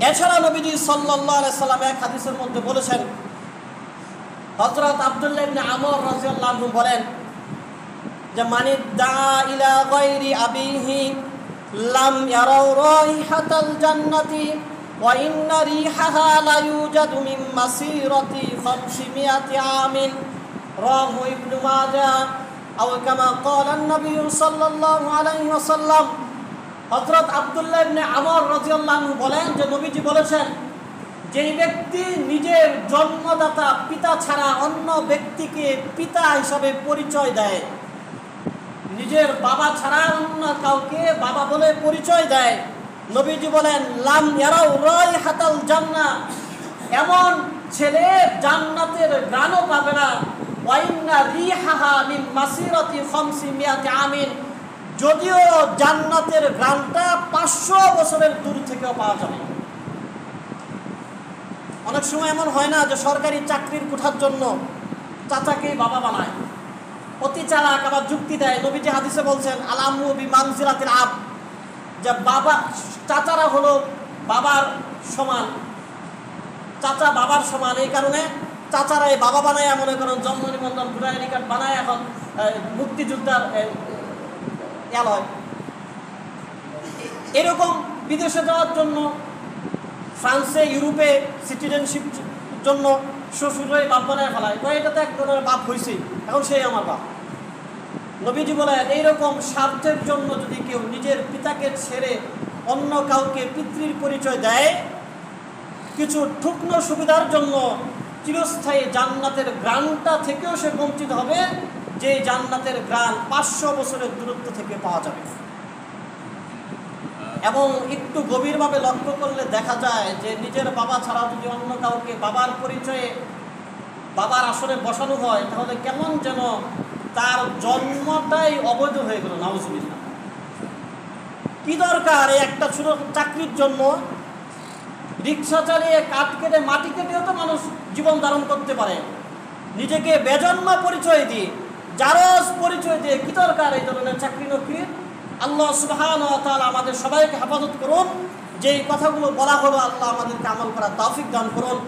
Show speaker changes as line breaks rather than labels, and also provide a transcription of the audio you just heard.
এছাড়া নবীজি সাল্লাল্লাহু আলাইহি সাল্লাম এক হাদিসের মধ্যে বলেছেন, হযরত আব্দুল্লাহ ইবনে আমর রাদিয়াল্লাহু আনহু বলেন যে মানিদ্দা ইলা গায়রি আবিহি লাম ইয়ারাউ রাইহাতাল জান্নাতি ওয়া ইন্না রিহাহা লা ইউজাদু মিন মাসিরাতি 500 আমিন রাহু ইবনে মাজাহ আও কামা ক্বালা an-নবী সাল্লাল্লাহু আলাইহি ওয়াসাল্লাম। হযরত আব্দুল্লাহ ইবনে আমর রাদিয়াল্লাহু আনহু বলেন যে নবীজি বলেছেন, যেই ব্যক্তি নিজের জন্মদাতা পিতা ছাড়া অন্য ব্যক্তিকে পিতা হিসাবে পরিচয় দেয়, নিজের বাবা ছাড়া অন্য কাউকে বাবা বলে পরিচয় দেয়, নবীজি বলেন লাম ইয়ারাউ রাইহাতাল জান্নাহ, এমন ছেলে জান্নাতের ঘ্রাণও পাবে না। ওয়া ইন্না রিহাহা মিন মাসিরাতি 500 আমিন, যদিও জান্নাতের ঘ্রাণটা 500 বছরের দূর থেকেও পাওয়া যাবে। অনেক সময় এমন হয় না যে সরকারি চাকরির কোঠার জন্য চাচাকেই বাবা বানায়, অতি চালাক, আবার যুক্তি দেয়। নবীজি হাদিসে বলছেন আলামু বিমানজিলাতিল আব, যে বাবা চাচারা হলো বাবার সমান, চাচা বাবার সমান, এই কারণে চাচারাই বাবা বানায়, মনে করেন জন্ম নিবন্ধন ভোটার আইডি কার্ড বানায়, এখন মুক্তিযোদ্ধার এলয়। এরকম বিদেশে যাওয়ার জন্য, ফ্রান্সে ইউরোপে সিটিজেনশিপ জন্য শ্বশুরে বাপ বানায় ফেলায়, এটা তো এক ধরনের বাপ হয়েছে, এখন সেই আমার বাপ। নবীজি বলেন এইরকম স্বার্থের জন্য যদি কেউ নিজের পিতাকে ছেড়ে অন্য কাউকে পিতৃর পরিচয় দেয়, কিছু ঠুকনো সুবিধার জন্য চিরস্থায়ী জান্নাতের ঘ্রাণটা থেকেও সে বঞ্চিত হবে, যে জান্নাতের ঘ্রাণ 500 বছরের দূরত্ব থেকে পাওয়া যাবে। এবং একটু গভীরভাবে লক্ষ্য করলে দেখা যায় যে নিজের বাবা ছাড়া যদি অন্য কাউকে বাবার পরিচয়ে বাবার আসরে বসানো হয়, তাহলে কেমন যেন তার জন্মটাই অবৈধ হয়ে গেল। নাউজুবিল্লাহ। কি দরকার এই একটা ছোট চাকরির জন্য রিক্সা চালিয়ে কাঠ কেটে মাটি কেটেও তো মানুষ জীবন ধারণ করতে পারে। নিজেকে বেজন্ম পরিচয় দিয়ে, জারজ পরিচয় দিয়ে কি দরকার এই ধরনের চাকরি নকরির? আল্লাহ সুবহানাহু ওয়া তাআলা আমাদের সবাইকে হেফাজত করুন। যেই কথাগুলো বলা হলো, আল্লাহ আমাদেরকে আমল করার তৌফিক দান করুন।